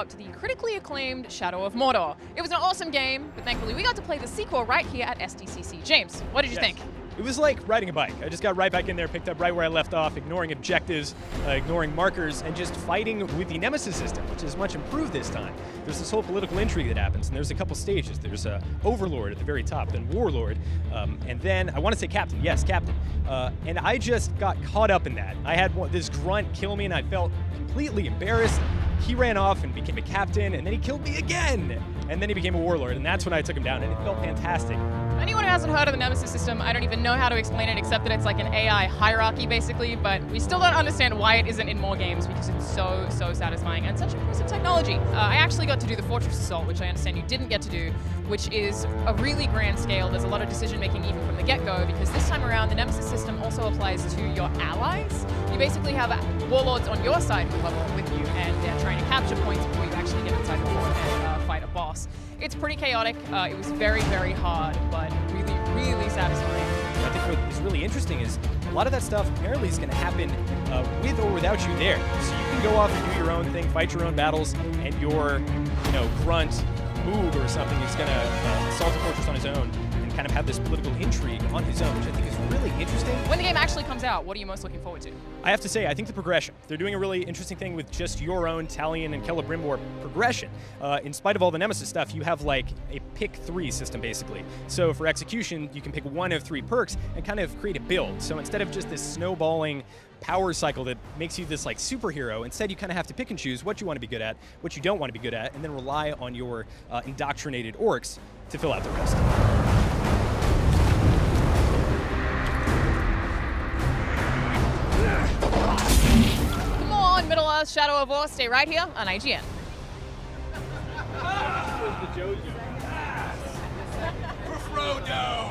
follow-up to the critically acclaimed Shadow of Mordor. It was an awesome game, but thankfully we got to play the sequel right here at SDCC. James, what did you think? It was like riding a bike. I just got right back in there, picked up right where I left off, ignoring objectives, ignoring markers, and just fighting with the Nemesis system, which is much improved this time. There's this whole political intrigue that happens, and there's a couple stages. There's Overlord at the very top, then Warlord, and then, I want to say Captain. Yes, Captain. And I just got caught up in that. I had this grunt kill me, and I felt completely embarrassed. He ran off and became a captain, and then he killed me again! And then he became a warlord, and that's when I took him down, and it felt fantastic. Anyone who hasn't heard of the Nemesis system, I don't even know how to explain it except that it's like an AI hierarchy, basically, but we still don't understand why it isn't in more games because it's so satisfying and such impressive technology. I actually got to do the Fortress Assault, which I understand you didn't get to do, which is a really grand scale. There's a lot of decision-making even from the get-go, because this time around, the Nemesis system also applies to your allies. You basically have warlords on your side who level with you, and they're trying to capture points before you actually get inside the fort and fight a boss. It's pretty chaotic. It was very hard, but really satisfying. I think what is really interesting is a lot of that stuff apparently is going to happen with or without you there. So you can go off and do your own thing, fight your own battles, and your, grunt Moog or something is going to assault a fortress on his own and kind of have this political intrigue on his own, which I think is really interesting. When the game actually comes out, what are you most looking forward to? I have to say, I think the progression. They're doing a really interesting thing with just your own Talion and Celebrimbor progression. In spite of all the Nemesis stuff, you have like a pick 3 system, basically. So for execution, you can pick one of 3 perks and kind of create a build. So instead of just this snowballing power cycle that makes you this like superhero, instead you kind of have to pick and choose what you want to be good at, what you don't want to be good at, and then rely on your indoctrinated orcs to fill out the rest. Come on, Middle-earth Shadow of War, stay right here on IGN. For Frodo!